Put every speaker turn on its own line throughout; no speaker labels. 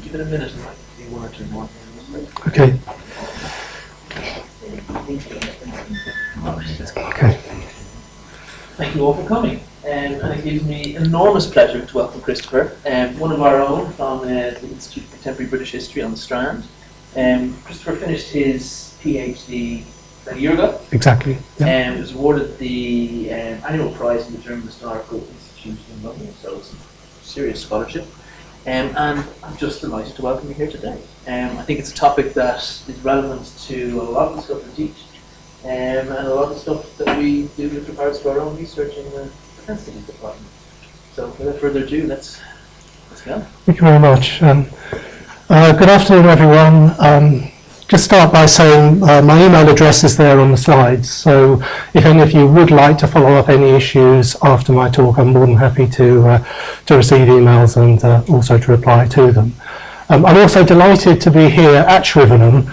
Give it a minute and I can do one or two more.
Okay. Okay.
Thank you all for coming. And it gives me enormous pleasure to welcome Christopher, one of our own from the Institute of Contemporary British History on the Strand. Christopher finished his PhD about a year ago.
Exactly.
And was awarded the annual prize in the German Historical Institute in London, so it's a serious scholarship. And I'm just delighted to welcome you here today. I think it's a topic that is relevant to a lot of the stuff we teach, and a lot of the stuff that we do with regards to our own research in the Defence Studies Department. So without further ado, let's go.
Thank you very much. Good afternoon, everyone. Just start by saying my email address is there on the slides, so if any of you would like to follow up any issues after my talk, I'm more than happy to receive emails and also to reply to them. I'm also delighted to be here at Shrivenham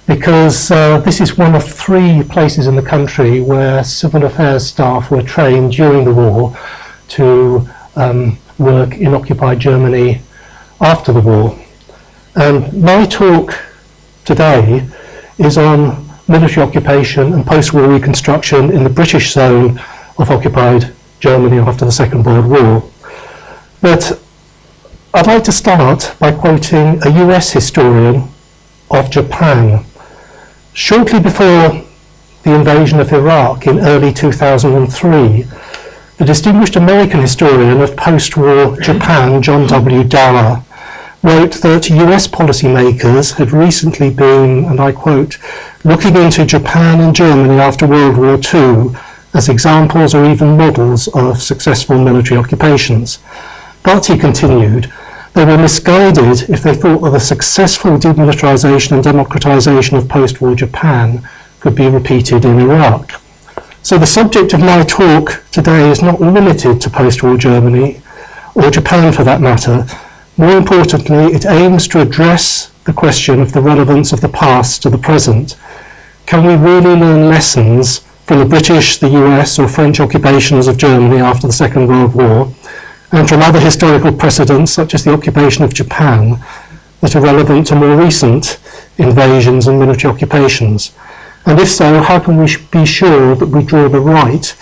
because this is one of 3 places in the country where civil affairs staff were trained during the war to work in occupied Germany after the war. And my talk today is on military occupation and post-war reconstruction in the British zone of occupied Germany after the Second World War. But I'd like to start by quoting a US historian of Japan. Shortly before the invasion of Iraq in early 2003, the distinguished American historian of post-war Japan, John W. Dower, wrote that US policymakers had recently been, and I quote, looking into Japan and Germany after World War II as examples or even models of successful military occupations. But, he continued, they were misguided if they thought that the successful demilitarization and democratization of post-war Japan could be repeated in Iraq. So the subject of my talk today is not limited to post-war Germany, or Japan for that matter. More importantly, it aims to address the question of the relevance of the past to the present. Can we really learn lessons from the British, the US or French occupations of Germany after the Second World War, and from other historical precedents such as the occupation of Japan that are relevant to more recent invasions and military occupations? And if so, how can we be sure that we draw the right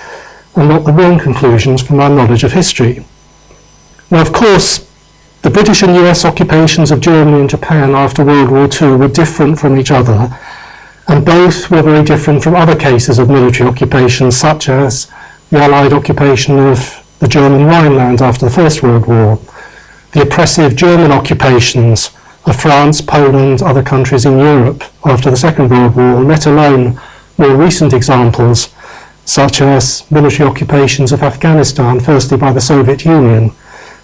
and not the wrong conclusions from our knowledge of history? Now, of course, the British and US occupations of Germany and Japan after World War II were different from each other, and both were very different from other cases of military occupation, such as the Allied occupation of the German Rhineland after the First World War, the oppressive German occupations of France, Poland, other countries in Europe after the Second World War, let alone more recent examples, such as military occupations of Afghanistan, firstly by the Soviet Union,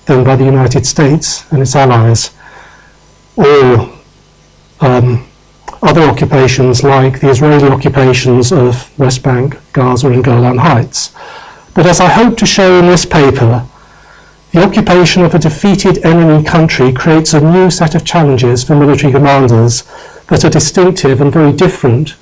then by the United States and its allies, or other occupations like the Israeli occupations of West Bank, Gaza and Golan Heights. But as I hope to show in this paper, the occupation of a defeated enemy country creates a new set of challenges for military commanders that are distinctive and very different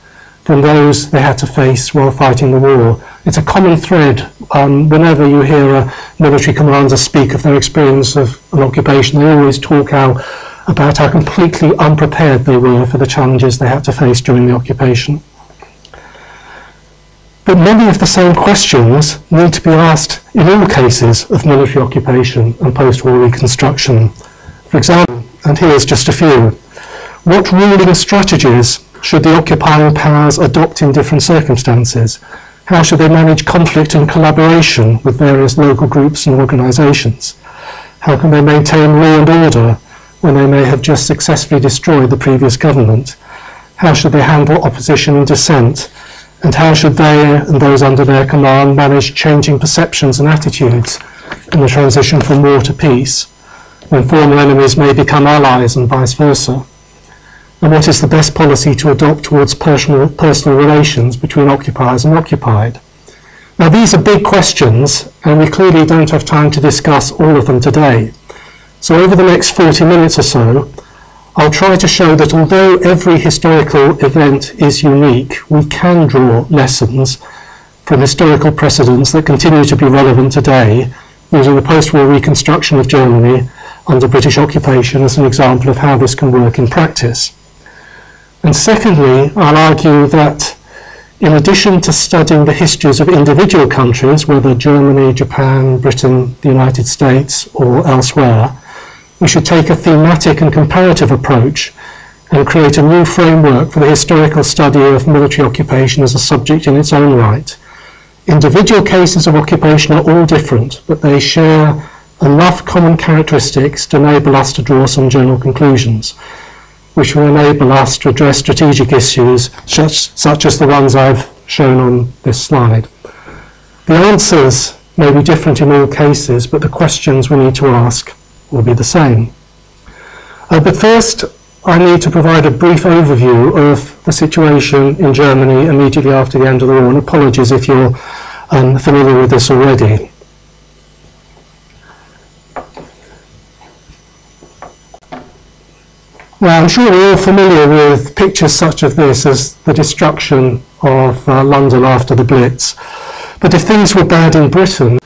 from those they had to face while fighting the war. It's a common thread whenever you hear a military commander speak of their experience of an occupation. They always talk about how completely unprepared they were for the challenges they had to face during the occupation. But many of the same questions need to be asked in all cases of military occupation and post-war reconstruction. For example, and here's just a few, what ruling strategies should the occupying powers adopt in different circumstances? How should they manage conflict and collaboration with various local groups and organisations? How can they maintain law and order when they may have just successfully destroyed the previous government? How should they handle opposition and dissent? And how should they and those under their command manage changing perceptions and attitudes in the transition from war to peace, when former enemies may become allies and vice versa? And what is the best policy to adopt towards personal relations between occupiers and occupied? Now, these are big questions, and we clearly don't have time to discuss all of them today. So over the next 40 minutes or so, I'll try to show that although every historical event is unique, we can draw lessons from historical precedents that continue to be relevant today, using the post-war reconstruction of Germany under British occupation as an example of how this can work in practice. And secondly, I'll argue that in addition to studying the histories of individual countries, whether Germany, Japan, Britain, the United States, or elsewhere, we should take a thematic and comparative approach and create a new framework for the historical study of military occupation as a subject in its own right. Individual cases of occupation are all different, but they share enough common characteristics to enable us to draw some general conclusions, which will enable us to address strategic issues such as the ones I've shown on this slide. The answers may be different in all cases, but the questions we need to ask will be the same. But first, I need to provide a brief overview of the situation in Germany immediately after the end of the war, and apologies if you're familiar with this already. Well, I'm sure we're all familiar with pictures such as this as the destruction of London after the Blitz. But if things were bad in Britain,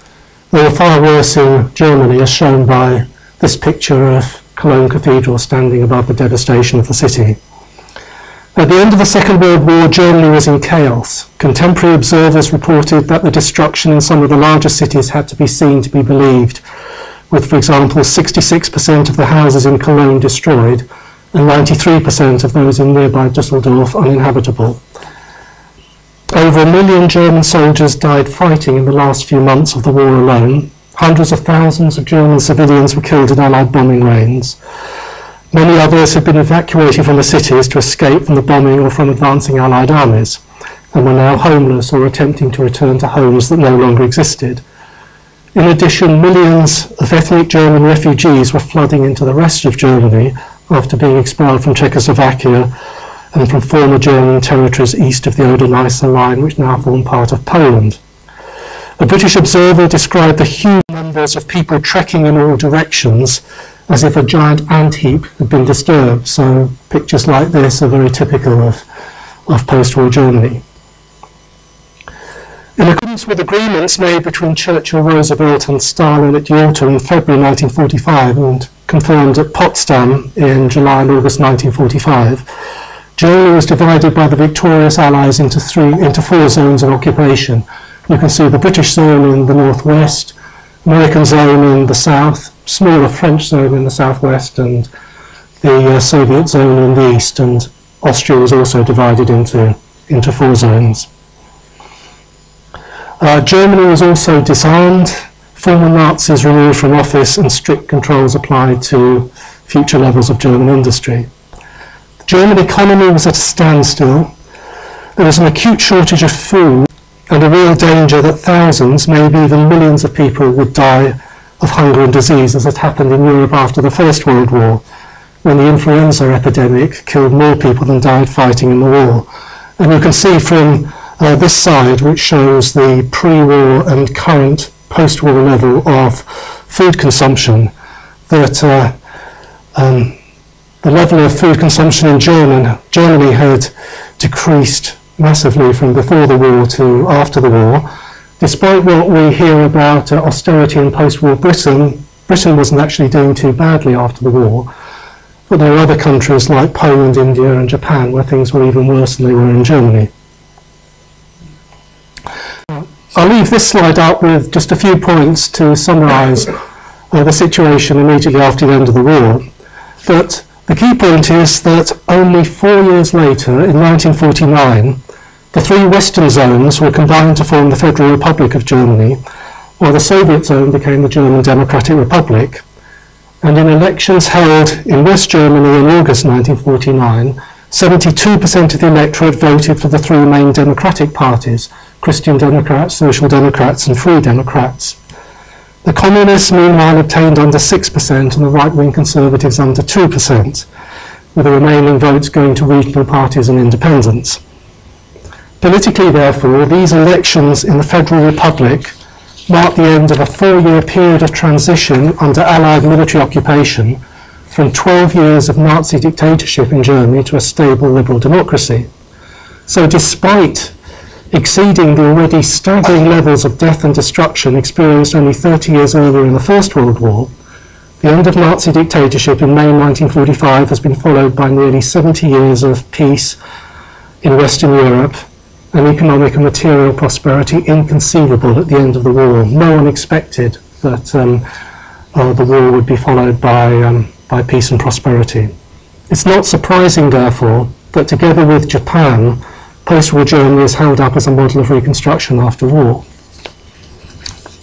they were far worse in Germany, as shown by this picture of Cologne Cathedral standing above the devastation of the city. At the end of the Second World War, Germany was in chaos. Contemporary observers reported that the destruction in some of the largest cities had to be seen to be believed, with, for example, 66% of the houses in Cologne destroyed and 93% of those in nearby Düsseldorf uninhabitable. Over 1 million German soldiers died fighting in the last few months of the war alone. Hundreds of thousands of German civilians were killed in Allied bombing raids. Many others had been evacuated from the cities to escape from the bombing or from advancing Allied armies, and were now homeless or attempting to return to homes that no longer existed. In addition, millions of ethnic German refugees were flooding into the rest of Germany after being expelled from Czechoslovakia and from former German territories east of the Oder-Neisse line, which now form part of Poland. A British observer described the huge numbers of people trekking in all directions as if a giant ant heap had been disturbed. So pictures like this are very typical of post-war Germany. In accordance with agreements made between Churchill, Roosevelt and Stalin at Yalta in February 1945 and confirmed at Potsdam in July and August 1945, Germany was divided by the victorious Allies into 4 zones of occupation. You can see the British zone in the northwest, American zone in the south, smaller French zone in the southwest, and the Soviet zone in the east, and Austria was also divided into 4 zones. Germany was also disarmed, former Nazis removed from office, and strict controls applied to future levels of German industry. The German economy was at a standstill. There was an acute shortage of food, and a real danger that thousands, maybe even millions of people would die of hunger and disease, as had happened in Europe after the First World War, when the influenza epidemic killed more people than died fighting in the war. And you can see from this side, which shows the pre-war and current post-war level of food consumption, that the level of food consumption in Germany had decreased massively from before the war to after the war. Despite what we hear about austerity in post-war Britain, Britain wasn't actually doing too badly after the war. But there are other countries like Poland, India and Japan where things were even worse than they were in Germany. I'll leave this slide up with just a few points to summarise the situation immediately after the end of the war. But the key point is that only 4 years later, in 1949, the 3 Western zones were combined to form the Federal Republic of Germany, while the Soviet zone became the German Democratic Republic. And in elections held in West Germany in August 1949, 72% of the electorate voted for the 3 main democratic parties, Christian Democrats, Social Democrats and Free Democrats. The Communists, meanwhile, obtained under 6% and the right-wing Conservatives under 2%, with the remaining votes going to regional parties and independents. Politically, therefore, these elections in the Federal Republic marked the end of a 4-year period of transition under Allied military occupation from 12 years of Nazi dictatorship in Germany to a stable liberal democracy. So despite exceeding the already staggering levels of death and destruction experienced only 30 years earlier in the First World War, The end of Nazi dictatorship in May 1945 has been followed by nearly 70 years of peace in Western Europe and economic and material prosperity inconceivable at the end of the war. No one expected that the war would be followed by peace and prosperity. It's not surprising, therefore, that together with Japan, post-war Germany is held up as a model of reconstruction after war.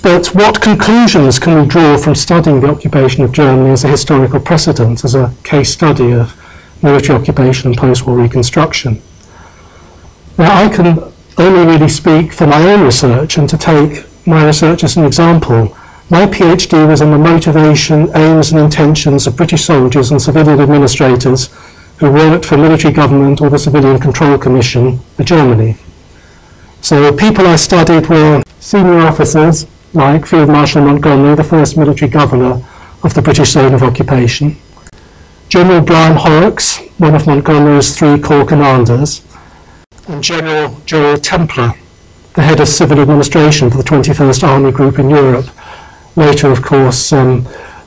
But what conclusions can we draw from studying the occupation of Germany as a historical precedent, as a case study of military occupation and post-war reconstruction? Now, I can only really speak for my own research, and to take my research as an example, my PhD was on the motivation, aims and intentions of British soldiers and civilian administrators who worked for military government or the Civilian Control Commission for Germany. So people I studied were senior officers like Field Marshal Montgomery, the first military governor of the British zone of occupation, General Brian Horrocks, one of Montgomery's 3 corps commanders, and General Gerald Templer, the head of civil administration for the 21st Army Group in Europe, later, of course,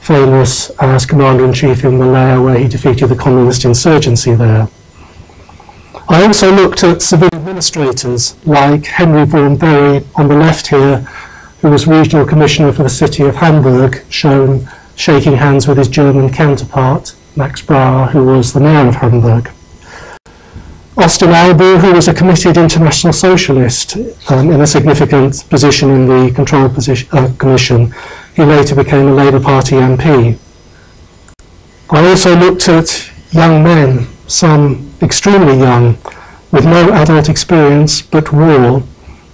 famous as Commander-in-Chief in Malaya, where he defeated the communist insurgency there. I also looked at civil administrators like Henry Vaughan Berry on the left here, who was regional commissioner for the city of Hamburg, shown shaking hands with his German counterpart, Max Brauer, who was the mayor of Hamburg. Austin Albu, who was a committed international socialist in a significant position in the Control Commission. He later became a Labour Party MP. I also looked at young men, some extremely young, with no adult experience but war,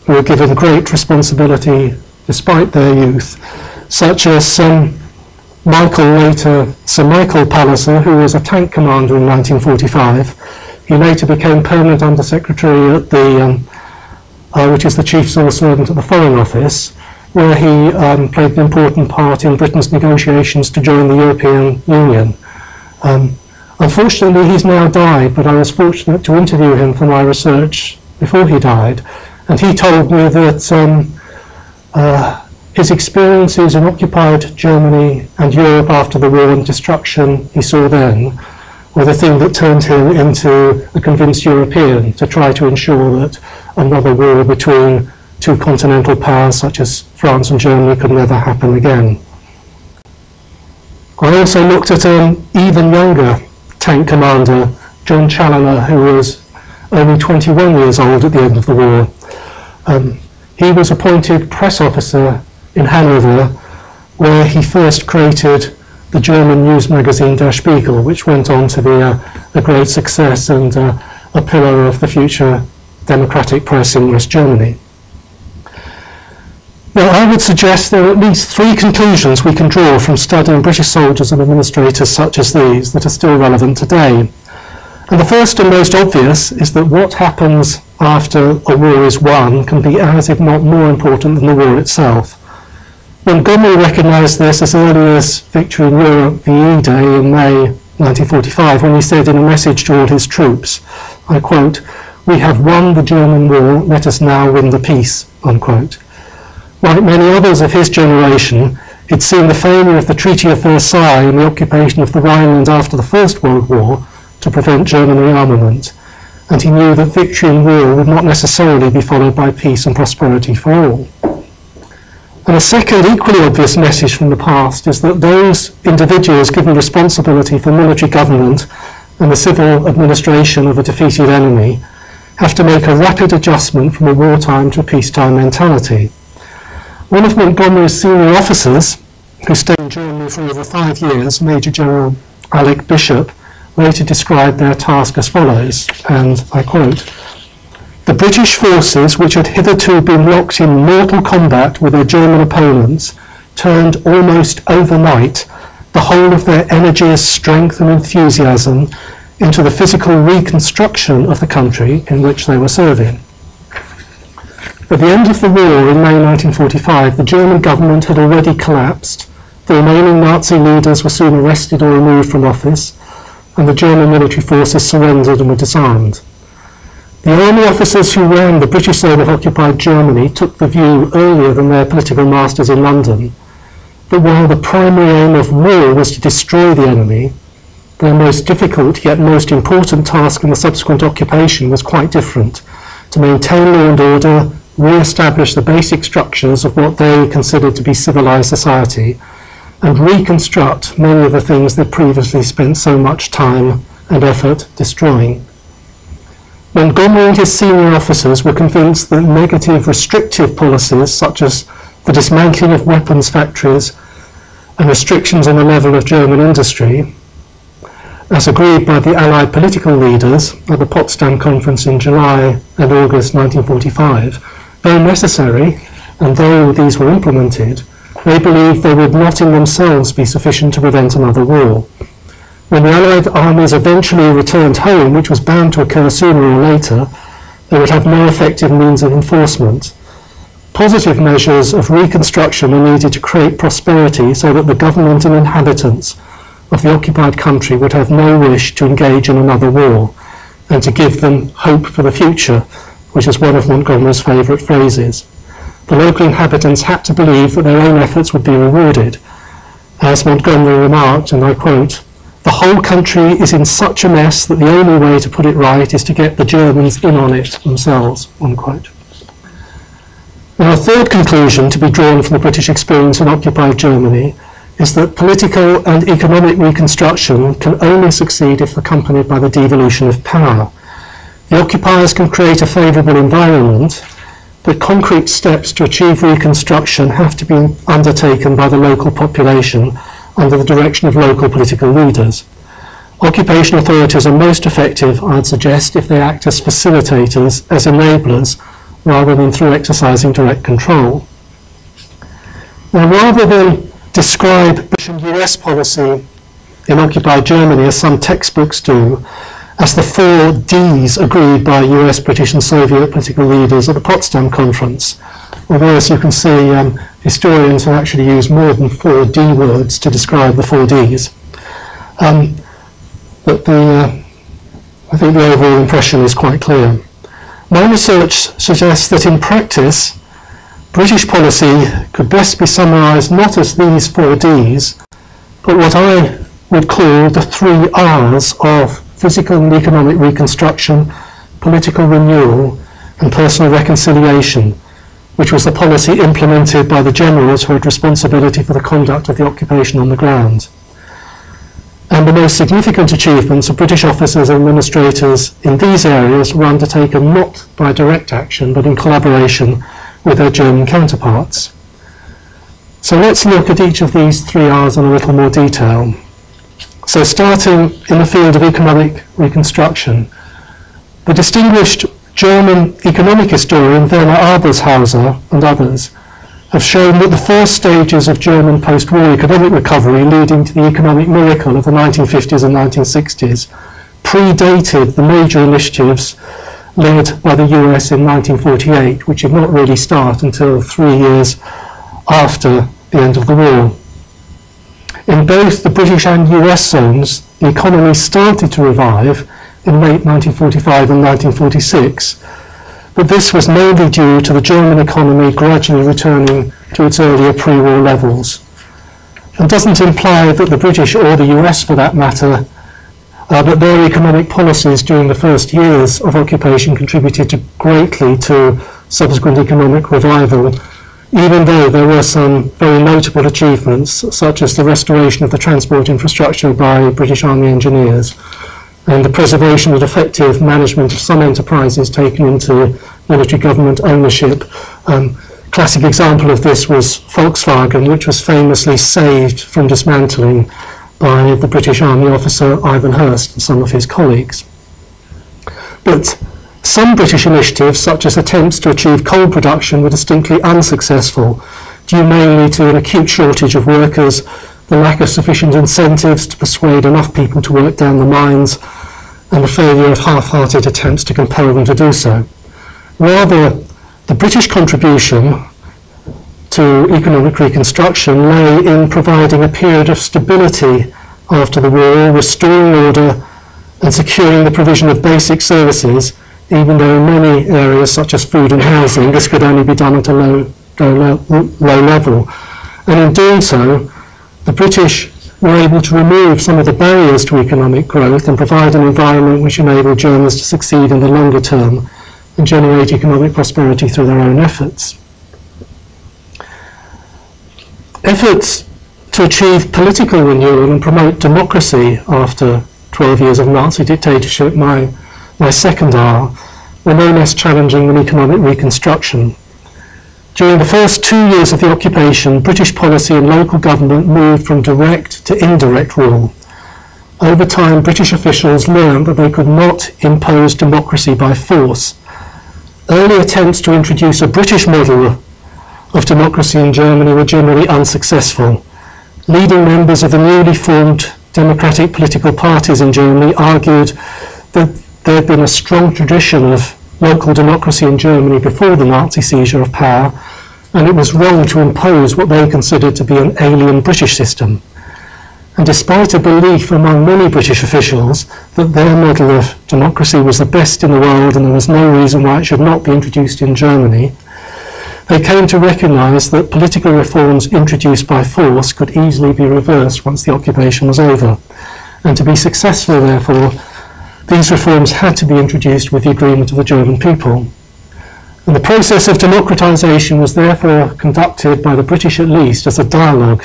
who were given great responsibility despite their youth, such as Sir Michael Palliser, who was a tank commander in 1945. He later became permanent Undersecretary at the, which is the Chief Civil Servant at the Foreign Office, where he played an important part in Britain's negotiations to join the European Union. Unfortunately, he's now died, but I was fortunate to interview him for my research before he died, and he told me that his experiences in occupied Germany and Europe after the war and destruction he saw then were the thing that turned him into a convinced European to try to ensure that another war between 2 continental powers such as France and Germany could never happen again. I also looked at an even younger tank commander, John Challoner, who was only 21 years old at the end of the war. He was appointed press officer in Hanover, where he first created the German news magazine Der Spiegel, which went on to be a great success and a pillar of the future democratic press in West Germany. Now, I would suggest there are at least 3 conclusions we can draw from studying British soldiers and administrators such as these that are still relevant today. And the first and most obvious is that what happens after a war is won can be as, if not more important than the war itself. Montgomery recognised this as early as Victory in Europe VE Day in May 1945, when he said in a message to all his troops, I quote, "We have won the German war, let us now win the peace," unquote. Like many others of his generation, he'd seen the failure of the Treaty of Versailles and the occupation of the Rhineland after the First World War to prevent German rearmament, and he knew that victory in war would not necessarily be followed by peace and prosperity for all. And a second equally obvious message from the past is that those individuals given responsibility for military government and the civil administration of a defeated enemy have to make a rapid adjustment from a wartime to a peacetime mentality. One of Montgomery's senior officers, who stayed in Germany for over 5 years, Major General Alec Bishop, later described their task as follows, and I quote, "The British forces, which had hitherto been locked in mortal combat with their German opponents, turned almost overnight the whole of their energy, strength and enthusiasm into the physical reconstruction of the country in which they were serving." At the end of the war in May 1945, the German government had already collapsed, the remaining Nazi leaders were soon arrested or removed from office, and the German military forces surrendered and were disarmed. The army officers who ran the British zone of occupied Germany took the view earlier than their political masters in London that while the primary aim of war was to destroy the enemy, their most difficult yet most important task in the subsequent occupation was quite different: to maintain law and order, re-establish the basic structures of what they considered to be civilized society, and reconstruct many of the things they'd previously spent so much time and effort destroying. Montgomery and his senior officers were convinced that negative restrictive policies such as the dismantling of weapons factories and restrictions on the level of German industry, as agreed by the Allied political leaders at the Potsdam Conference in July and August 1945, though necessary, and though these were implemented, they believed they would not in themselves be sufficient to prevent another war. When the Allied armies eventually returned home, which was bound to occur sooner or later, they would have no effective means of enforcement. Positive measures of reconstruction were needed to create prosperity so that the government and inhabitants of the occupied country would have no wish to engage in another war, and to give them hope for the future, which is one of Montgomery's favourite phrases. The local inhabitants had to believe that their own efforts would be rewarded. As Montgomery remarked, and I quote, "The whole country is in such a mess that the only way to put it right is to get the Germans in on it themselves," unquote. Now, a third conclusion to be drawn from the British experience in occupied Germany is that political and economic reconstruction can only succeed if accompanied by the devolution of power. The occupiers can create a favourable environment, but concrete steps to achieve reconstruction have to be undertaken by the local population under the direction of local political leaders. Occupation authorities are most effective, I'd suggest, if they act as facilitators, as enablers, rather than through exercising direct control. Now, rather than describe British and US policy in occupied Germany, as some textbooks do, as the 4 Ds agreed by US, British and Soviet political leaders at the Potsdam Conference, although, as you can see, historians have actually used more than 4 D words to describe the 4 Ds. But I think the overall impression is quite clear. My research suggests that in practice, British policy could best be summarised not as these 4 Ds, but what I would call the 3 Rs of physical and economic reconstruction, political renewal, and personal reconciliation, which was the policy implemented by the generals who had responsibility for the conduct of the occupation on the ground. And the most significant achievements of British officers and administrators in these areas were undertaken not by direct action, but in collaboration with their German counterparts. So let's look at each of these 3 Rs in a little more detail. So starting in the field of economic reconstruction, the distinguished German economic historian Werner Abershauser and others have shown that the first stages of German post-war economic recovery leading to the economic miracle of the 1950s and 1960s predated the major initiatives led by the US in 1948, which did not really start until 3 years after the end of the war. In both the British and US zones, the economy started to revive in late 1945 and 1946, but this was mainly due to the German economy gradually returning to its earlier pre-war levels, and doesn't imply that the British or the US, for that matter, but their economic policies during the first years of occupation contributed greatly to subsequent economic revival, even though there were some very notable achievements, such as the restoration of the transport infrastructure by British Army engineers, and the preservation and effective management of some enterprises taken into military government ownership. Classic example of this was Volkswagen, which was famously saved from dismantling by the British Army officer Ivan Hurst and some of his colleagues. But some British initiatives, such as attempts to achieve coal production, were distinctly unsuccessful, due mainly to an acute shortage of workers, the lack of sufficient incentives to persuade enough people to work down the mines, and the failure of half-hearted attempts to compel them to do so. Rather, the British contribution to economic reconstruction lay in providing a period of stability after the war, restoring order, and securing the provision of basic services, even though in many areas, such as food and housing, this could only be done at a low level. And in doing so, the British were able to remove some of the barriers to economic growth and provide an environment which enabled Germans to succeed in the longer term and generate economic prosperity through their own efforts. Efforts to achieve political renewal and promote democracy after 12 years of Nazi dictatorship, my second R, were no less challenging than economic reconstruction. During the first 2 years of the occupation, British policy and local government moved from direct to indirect rule. Over time, British officials learned that they could not impose democracy by force. Early attempts to introduce a British model of democracy in Germany were generally unsuccessful. Leading members of the newly formed democratic political parties in Germany argued that there had been a strong tradition of local democracy in Germany before the Nazi seizure of power, and it was wrong to impose what they considered to be an alien British system. And despite a belief among many British officials that their model of democracy was the best in the world and there was no reason why it should not be introduced in Germany, they came to recognise that political reforms introduced by force could easily be reversed once the occupation was over. And to be successful, therefore, these reforms had to be introduced with the agreement of the German people. And the process of democratisation was therefore conducted by the British at least as a dialogue.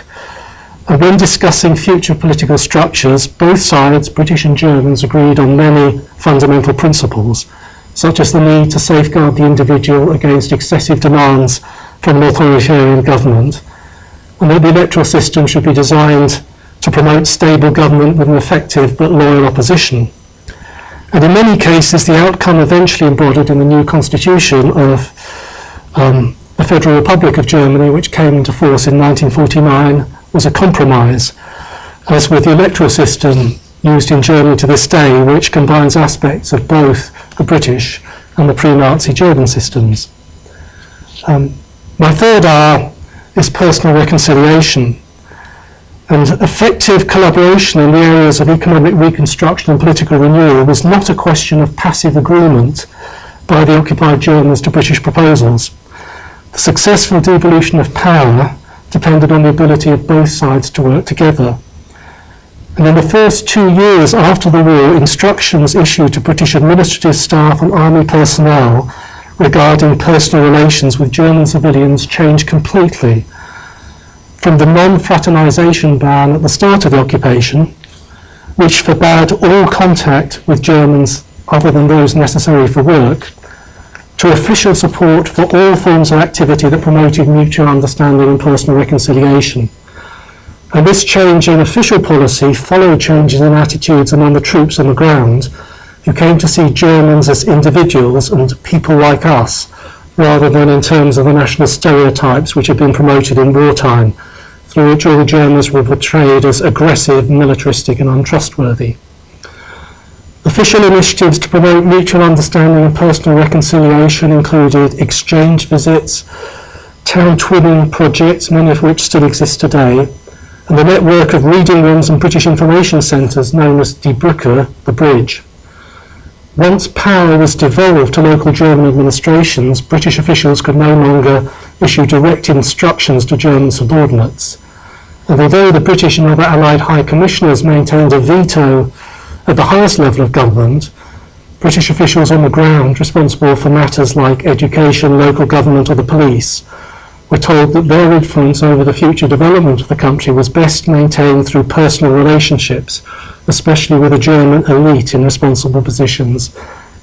And when discussing future political structures, both sides, British and Germans, agreed on many fundamental principles, such as the need to safeguard the individual against excessive demands from an authoritarian government, and that the electoral system should be designed to promote stable government with an effective but loyal opposition. And in many cases, the outcome eventually embodied in the new constitution of the Federal Republic of Germany, which came into force in 1949, was a compromise, as with the electoral system used in Germany to this day, which combines aspects of both the British and the pre-Nazi German systems. My third R is personal reconciliation. And effective collaboration in the areas of economic reconstruction and political renewal was not a question of passive agreement by the occupied Germans to British proposals. The successful devolution of power depended on the ability of both sides to work together. And in the first 2 years after the war, instructions issued to British administrative staff and army personnel regarding personal relations with German civilians changed completely. From the non-fraternisation ban at the start of the occupation, which forbade all contact with Germans other than those necessary for work, to official support for all forms of activity that promoted mutual understanding and personal reconciliation. And this change in official policy followed changes in attitudes among the troops on the ground, who came to see Germans as individuals and people like us, rather than in terms of the national stereotypes which had been promoted in wartime, through which all Germans were portrayed as aggressive, militaristic and untrustworthy. Official initiatives to promote mutual understanding and personal reconciliation included exchange visits, town twinning projects, many of which still exist today, and the network of reading rooms and British information centres known as Die Brücke, the bridge. Once power was devolved to local German administrations, British officials could no longer issue direct instructions to German subordinates. And although the British and other Allied High Commissioners maintained a veto at the highest level of government, British officials on the ground responsible for matters like education, local government or the police were told that their influence over the future development of the country was best maintained through personal relationships, especially with a German elite in responsible positions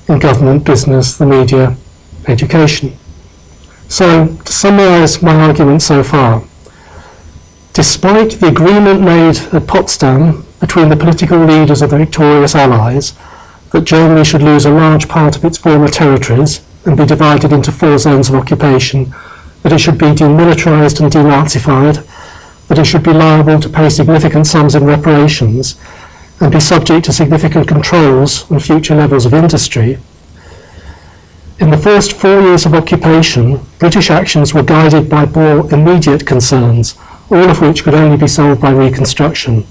in government, business, the media, education. So, to summarise my argument so far, despite the agreement made at Potsdam between the political leaders of the victorious Allies that Germany should lose a large part of its former territories and be divided into 4 zones of occupation, that it should be demilitarised and denazified, that it should be liable to pay significant sums in reparations and be subject to significant controls on future levels of industry. In the first 4 years of occupation, British actions were guided by more immediate concerns, all of which could only be solved by reconstruction.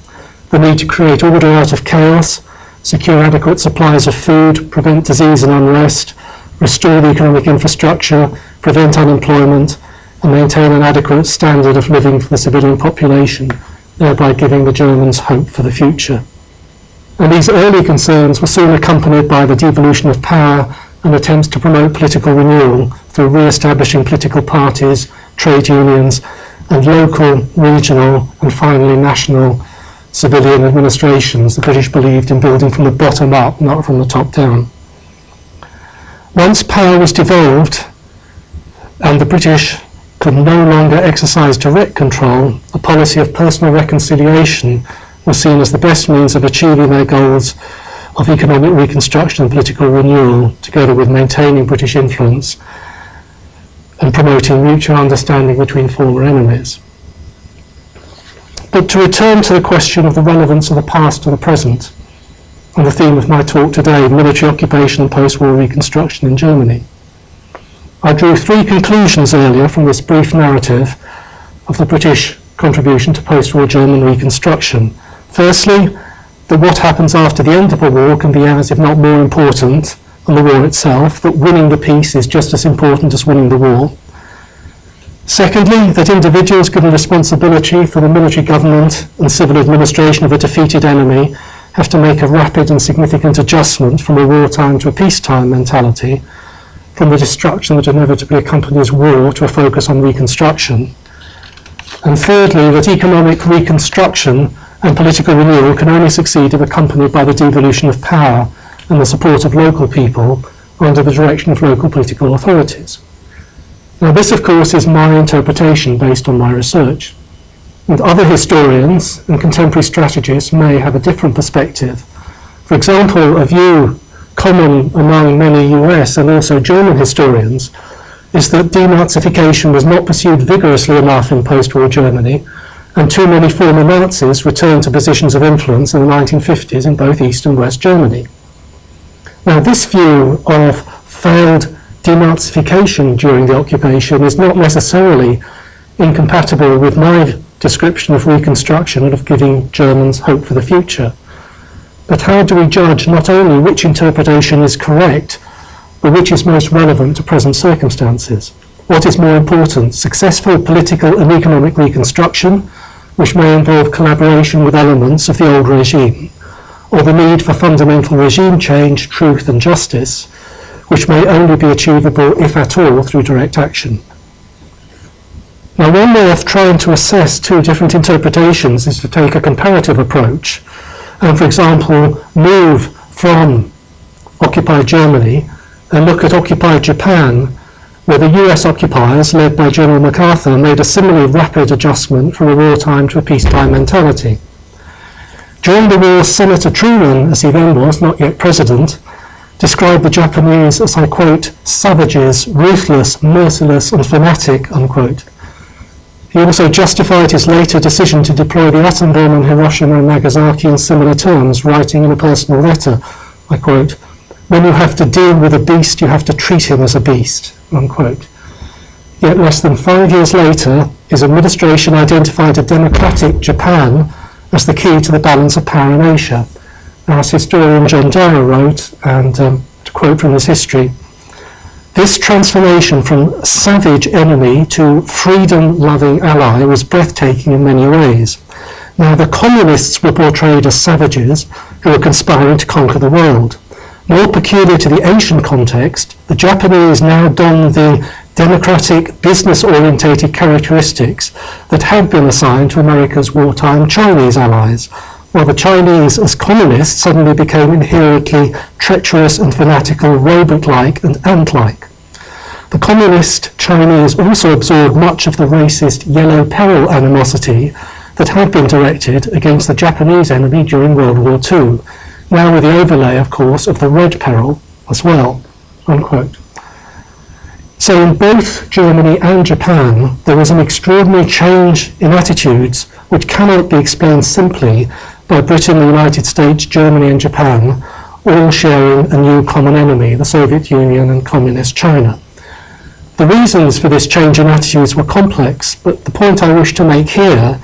The need to create order out of chaos, secure adequate supplies of food, prevent disease and unrest, restore the economic infrastructure, prevent unemployment, and maintain an adequate standard of living for the civilian population, thereby giving the Germans hope for the future. And these early concerns were soon accompanied by the devolution of power and attempts to promote political renewal through re-establishing political parties, trade unions, and local, regional, and finally national civilian administrations. The British believed in building from the bottom up, not from the top down. Once power was devolved and the British could no longer exercise direct control, a policy of personal reconciliation was seen as the best means of achieving their goals of economic reconstruction and political renewal, together with maintaining British influence and promoting mutual understanding between former enemies. But to return to the question of the relevance of the past to the present, and the theme of my talk today, military occupation and post-war reconstruction in Germany, I drew three conclusions earlier from this brief narrative of the British contribution to post-war German reconstruction. Firstly, that what happens after the end of a war can be as, if not more important than the war itself, that winning the peace is just as important as winning the war. Secondly, that individuals given responsibility for the military government and civil administration of a defeated enemy have to make a rapid and significant adjustment from a wartime to a peacetime mentality, from the destruction that inevitably accompanies war to a focus on reconstruction. And thirdly, that economic reconstruction and political renewal can only succeed if accompanied by the devolution of power and the support of local people under the direction of local political authorities. Now this, of course, is my interpretation based on my research. And other historians and contemporary strategists may have a different perspective. For example, a view common among many US and also German historians is that denazification was not pursued vigorously enough in post-war Germany, and too many former Nazis returned to positions of influence in the 1950s in both East and West Germany. Now this view of failed denazification during the occupation is not necessarily incompatible with my description of reconstruction and of giving Germans hope for the future. But how do we judge not only which interpretation is correct, but which is most relevant to present circumstances? What is more important, successful political and economic reconstruction, which may involve collaboration with elements of the old regime, or the need for fundamental regime change, truth and justice, which may only be achievable, if at all, through direct action? Now, one way of trying to assess two different interpretations is to take a comparative approach and, for example, move from occupied Germany and look at occupied Japan, where the US occupiers, led by General MacArthur, made a similarly rapid adjustment from a wartime to a peacetime mentality. During the war, Senator Truman, as he then was, not yet president, described the Japanese as, I quote, savages, ruthless, merciless and fanatic, unquote. He also justified his later decision to deploy the atom bomb on Hiroshima and Nagasaki in similar terms, writing in a personal letter, I quote, when you have to deal with a beast, you have to treat him as a beast, unquote. Yet less than 5 years later, his administration identified a democratic Japan as the key to the balance of power in Asia. Now, as historian John Dyer wrote, and to quote from his history, this transformation from savage enemy to freedom-loving ally was breathtaking in many ways. Now, the communists were portrayed as savages who were conspiring to conquer the world. More peculiar to the Asian context, the Japanese now donned the democratic, business-orientated characteristics that had been assigned to America's wartime Chinese allies, while the Chinese, as communists, suddenly became inherently treacherous and fanatical, robot-like and ant-like. The communist Chinese also absorbed much of the racist yellow peril animosity that had been directed against the Japanese enemy during World War II, now with the overlay, of course, of the red peril as well, unquote. So in both Germany and Japan, there was an extraordinary change in attitudes which cannot be explained simply by Britain, the United States, Germany and Japan, all sharing a new common enemy, the Soviet Union and Communist China. The reasons for this change in attitudes were complex, but the point I wish to make here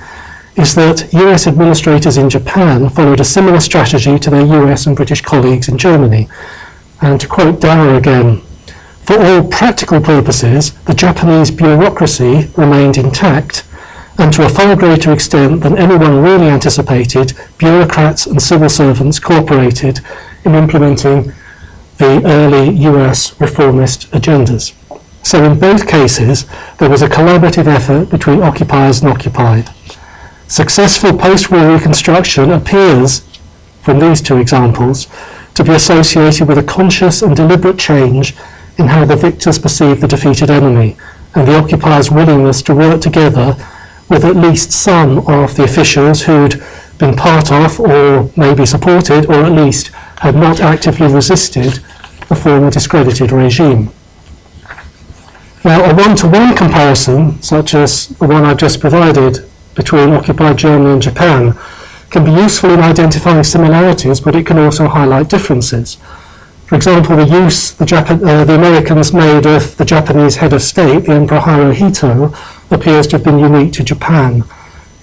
is that US administrators in Japan followed a similar strategy to their US and British colleagues in Germany. And to quote Dyer again, For all practical purposes, the Japanese bureaucracy remained intact, and to a far greater extent than anyone really anticipated, bureaucrats and civil servants cooperated in implementing the early US reformist agendas. So in both cases, there was a collaborative effort between occupiers and occupied. Successful post-war reconstruction appears, from these two examples, to be associated with a conscious and deliberate change in how the victors perceive the defeated enemy, and the occupiers' willingness to work together with at least some of the officials who'd been part of, or maybe supported, or at least had not actively resisted the former discredited regime. Now, a one-to-one comparison, such as the one I've just provided between occupied Germany and Japan, can be useful in identifying similarities, but it can also highlight differences. For example, the use the Americans made of the Japanese head of state, the Emperor Hirohito, appears to have been unique to Japan.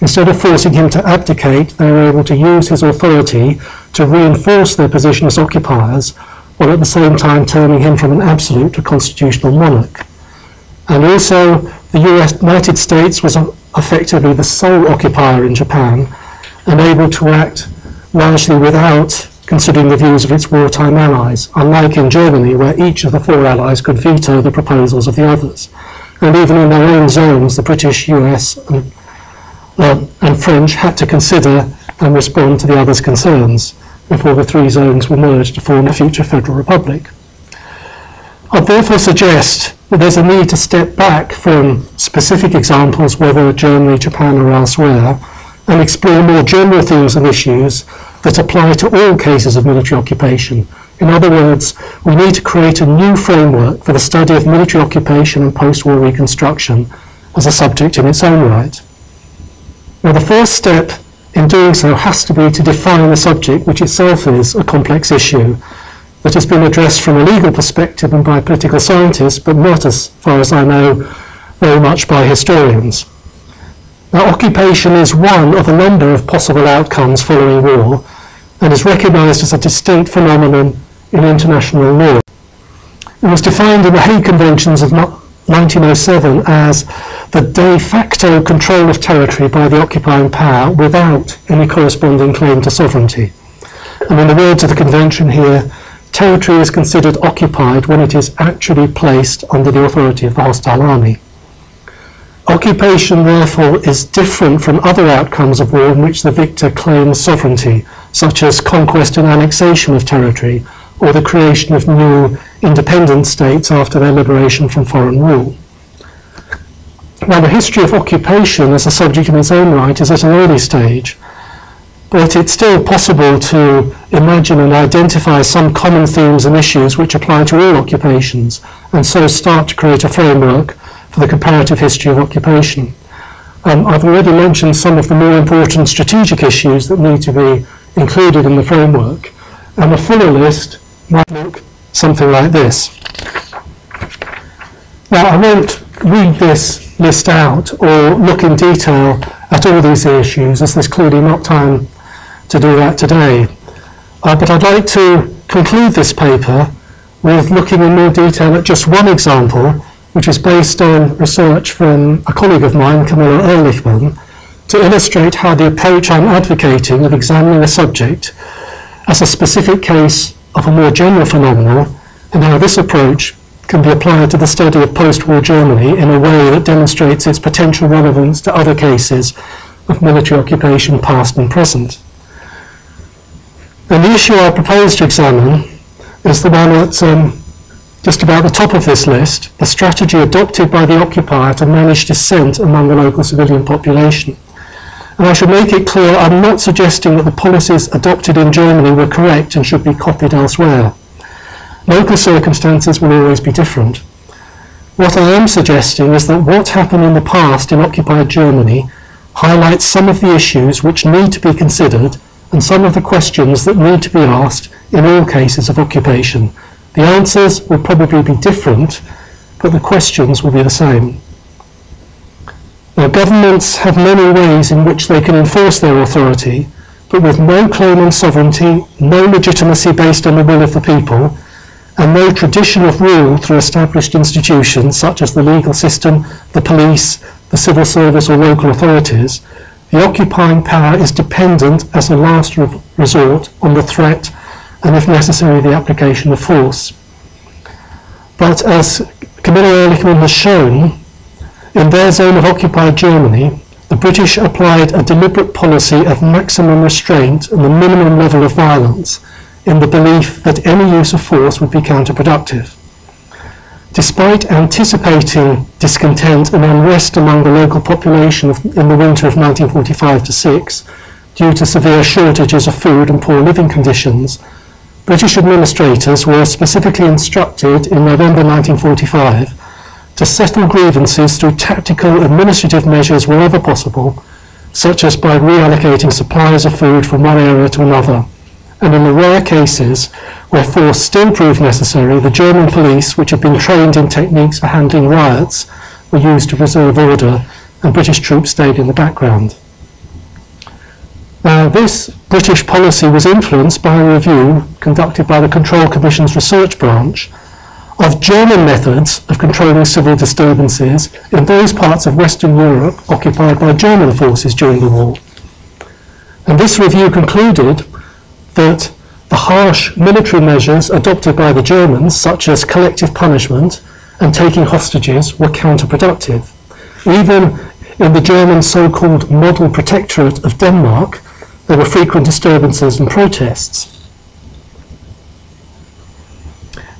Instead of forcing him to abdicate, they were able to use his authority to reinforce their position as occupiers, while at the same time turning him from an absolute to constitutional monarch. And also, the United States was effectively the sole occupier in Japan, and able to act largely without considering the views of its wartime allies, unlike in Germany, where each of the four allies could veto the proposals of the others. And even in their own zones, the British, US, and French had to consider and respond to the others' concerns before the three zones were merged to form a future federal republic. I therefore suggest that there's a need to step back from specific examples, whether Germany, Japan, or elsewhere, and explore more general themes and issues that apply to all cases of military occupation. In other words, we need to create a new framework for the study of military occupation and post-war reconstruction as a subject in its own right. Now, the first step in doing so has to be to define the subject, which itself is a complex issue that has been addressed from a legal perspective and by political scientists, but not, as far as I know, very much by historians. Now, occupation is one of a number of possible outcomes following war and is recognised as a distinct phenomenon in international law. It was defined in the Hague Conventions of 1907 as the de facto control of territory by the occupying power without any corresponding claim to sovereignty. And in the words of the convention here, territory is considered occupied when it is actually placed under the authority of the hostile army. Occupation, therefore, is different from other outcomes of war in which the victor claims sovereignty, such as conquest and annexation of territory, or the creation of new independent states after their liberation from foreign rule. Now, the history of occupation as a subject in its own right is at an early stage, but it's still possible to imagine and identify some common themes and issues which apply to all occupations, and so start to create a framework for the comparative history of occupation. I've already mentioned some of the more important strategic issues that need to be included in the framework, and a fuller list might look something like this. Now, I won't read this list out or look in detail at all these issues, as there's clearly not time to do that today. But I'd like to conclude this paper with looking in more detail at just one example, which is based on research from a colleague of mine, Camilla Ehrlichman, to illustrate how the approach I'm advocating of examining a subject as a specific case of a more general phenomenon, and how this approach can be applied to the study of post-war Germany in a way that demonstrates its potential relevance to other cases of military occupation past and present. And the issue I propose to examine is the one at just about the top of this list, the strategy adopted by the occupier to manage dissent among the local civilian population. And I should make it clear, I'm not suggesting that the policies adopted in Germany were correct and should be copied elsewhere. Local circumstances will always be different. What I am suggesting is that what happened in the past in occupied Germany highlights some of the issues which need to be considered and some of the questions that need to be asked in all cases of occupation. The answers will probably be different, but the questions will be the same. Now, governments have many ways in which they can enforce their authority, but with no claim on sovereignty, no legitimacy based on the will of the people, and no tradition of rule through established institutions such as the legal system, the police, the civil service or local authorities, the occupying power is dependent as a last resort on the threat and, if necessary, the application of force. But as Camilla Ehrlichman has shown, in their zone of occupied Germany, the British applied a deliberate policy of maximum restraint and the minimum level of violence in the belief that any use of force would be counterproductive. Despite anticipating discontent and unrest among the local population in the winter of 1945-6, due to severe shortages of food and poor living conditions, British administrators were specifically instructed in November 1945 to settle grievances through tactical administrative measures wherever possible, such as by reallocating supplies of food from one area to another. And in the rare cases where force still proved necessary, the German police, which had been trained in techniques for handling riots, were used to preserve order, and British troops stayed in the background. This British policy was influenced by a review conducted by the Control Commission's research branch of German methods of controlling civil disturbances in those parts of Western Europe occupied by German forces during the war. And this review concluded that the harsh military measures adopted by the Germans, such as collective punishment and taking hostages, were counterproductive. Even in the German so-called model protectorate of Denmark, there were frequent disturbances and protests.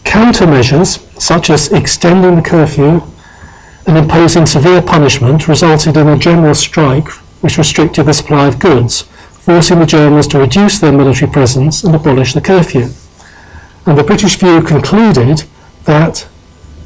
Countermeasures, such as extending the curfew and imposing severe punishment, resulted in a general strike which restricted the supply of goods, forcing the Germans to reduce their military presence and abolish the curfew. And the British view concluded that,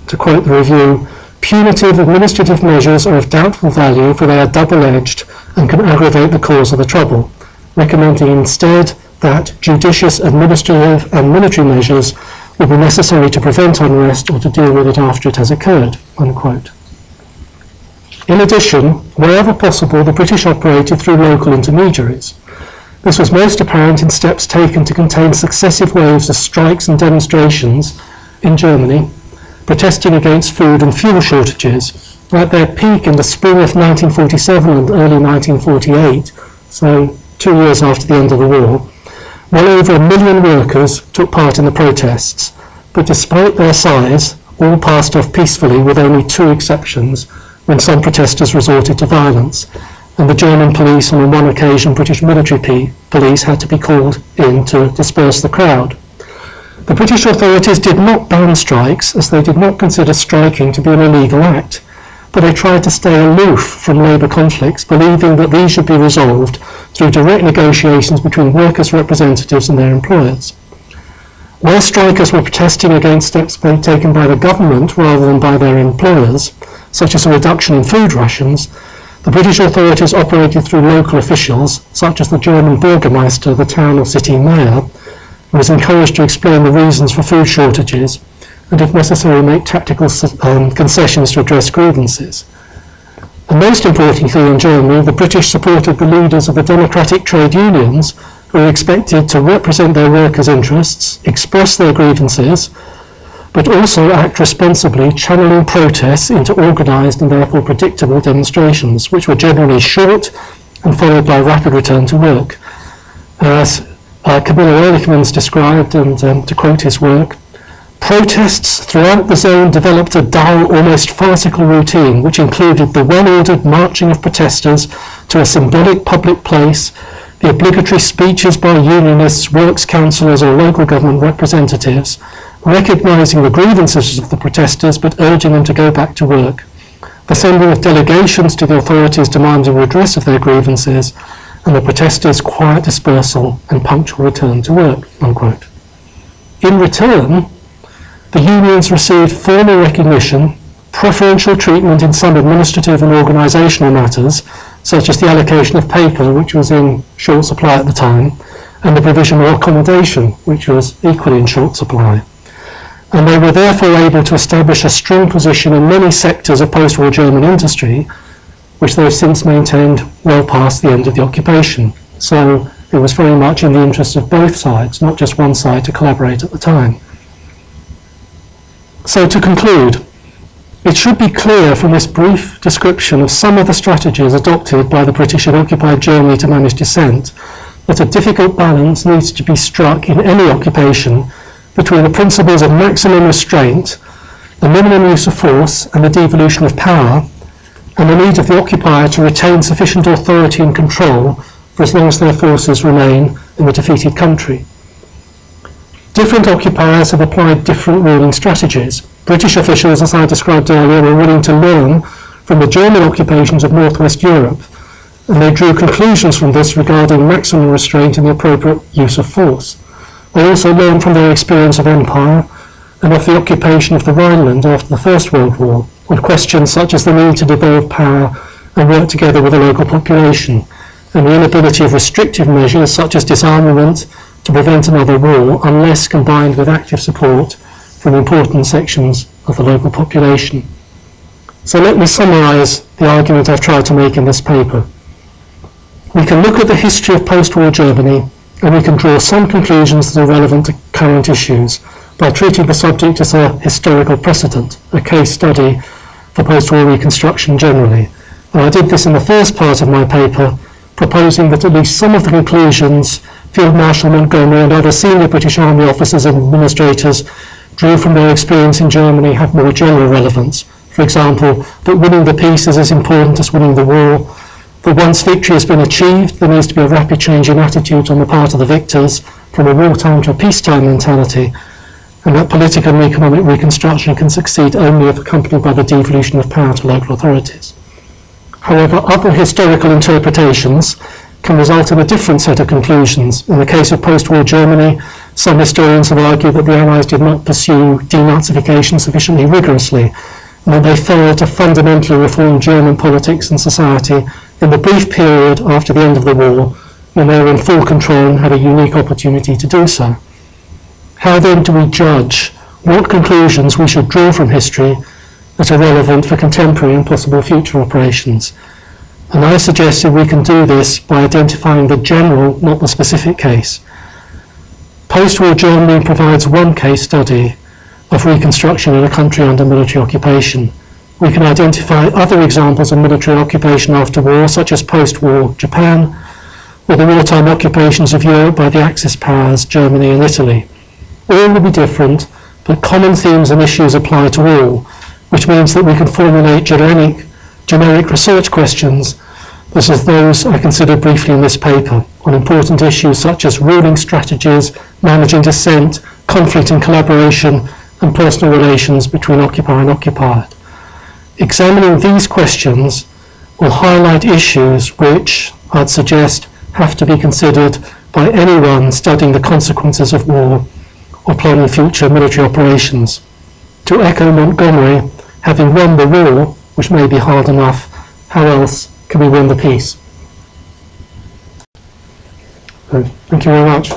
to quote the review, punitive administrative measures are of doubtful value, for they are double-edged and can aggravate the cause of the trouble, recommending instead that judicious administrative and military measures will be necessary to prevent unrest or to deal with it after it has occurred, unquote. In addition, wherever possible, the British operated through local intermediaries. This was most apparent in steps taken to contain successive waves of strikes and demonstrations in Germany, protesting against food and fuel shortages, at their peak in the spring of 1947 and early 1948, so 2 years after the end of the war. Well over 1 million workers took part in the protests, but despite their size, all passed off peacefully with only 2 exceptions, when some protesters resorted to violence, and the German police, and on one occasion British military police, had to be called in to disperse the crowd. The British authorities did not ban strikes, as they did not consider striking to be an illegal act, but they tried to stay aloof from labour conflicts, believing that these should be resolved through direct negotiations between workers' representatives and their employers. Where strikers were protesting against steps taken by the government rather than by their employers, such as a reduction in food rations, the British authorities operated through local officials, such as the German Bürgermeister, the town or city mayor, who was encouraged to explain the reasons for food shortages and, if necessary, make tactical concessions to address grievances. And most importantly, in Germany, the British supported the leaders of the democratic trade unions, who were expected to represent their workers' interests, express their grievances, but also act responsibly, channeling protests into organised and therefore predictable demonstrations, which were generally short and followed by rapid return to work. As Camilla Ehrlichman's described, and to quote his work, protests throughout the zone developed a dull, almost farcical routine, which included the well-ordered marching of protesters to a symbolic public place, the obligatory speeches by unionists, works councillors or local government representatives, recognising the grievances of the protesters but urging them to go back to work, the sending of delegations to the authorities demanding redress of their grievances, and the protesters' quiet dispersal and punctual return to work, unquote. In return, the unions received formal recognition, preferential treatment in some administrative and organisational matters, such as the allocation of paper, which was in short supply at the time, and the provision of accommodation, which was equally in short supply. And they were therefore able to establish a strong position in many sectors of post-war German industry, which they have since maintained well past the end of the occupation. So it was very much in the interest of both sides, not just one side, to collaborate at the time. So to conclude, it should be clear from this brief description of some of the strategies adopted by the British in occupied Germany to manage dissent that a difficult balance needs to be struck in any occupation between the principles of maximum restraint, the minimum use of force and the devolution of power, and the need of the occupier to retain sufficient authority and control for as long as their forces remain in the defeated country. Different occupiers have applied different ruling strategies. British officials, as I described earlier, were willing to learn from the German occupations of Northwest Europe, and they drew conclusions from this regarding maximum restraint and the appropriate use of force. They also learned from their experience of empire and of the occupation of the Rhineland after the First World War, on questions such as the need to devolve power and work together with the local population, and the inability of restrictive measures such as disarmament to prevent another war unless combined with active support from important sections of the local population. So let me summarise the argument I've tried to make in this paper. We can look at the history of post-war Germany and we can draw some conclusions that are relevant to current issues by treating the subject as a historical precedent, a case study for post-war reconstruction generally. And I did this in the first part of my paper, proposing that at least some of the conclusions Field Marshal Montgomery and other senior British Army officers and administrators drew from their experience in Germany have more general relevance. For example, that winning the peace is as important as winning the war, that once victory has been achieved, there needs to be a rapid change in attitude on the part of the victors from a wartime to a peacetime mentality, and that political and economic reconstruction can succeed only if accompanied by the devolution of power to local authorities. However, other historical interpretations can result in a different set of conclusions. In the case of post-war Germany, some historians have argued that the Allies did not pursue denazification sufficiently rigorously, and that they failed to fundamentally reform German politics and society in the brief period after the end of the war, when they were in full control and had a unique opportunity to do so. How then do we judge what conclusions we should draw from history that are relevant for contemporary and possible future operations? And I suggested we can do this by identifying the general, not the specific case. Post-war Germany provides one case study of reconstruction in a country under military occupation. We can identify other examples of military occupation after war, such as post-war Japan, or the wartime occupations of Europe by the Axis powers, Germany and Italy. All will be different, but common themes and issues apply to all, which means that we can formulate generic research questions, such as those I considered briefly in this paper, on important issues such as ruling strategies, managing dissent, conflict and collaboration, and personal relations between occupier and occupied. Examining these questions will highlight issues which, I'd suggest, have to be considered by anyone studying the consequences of war or planning future military operations. To echo Montgomery, having won the war, which may be hard enough, how else can we win the peace? Thank you very much.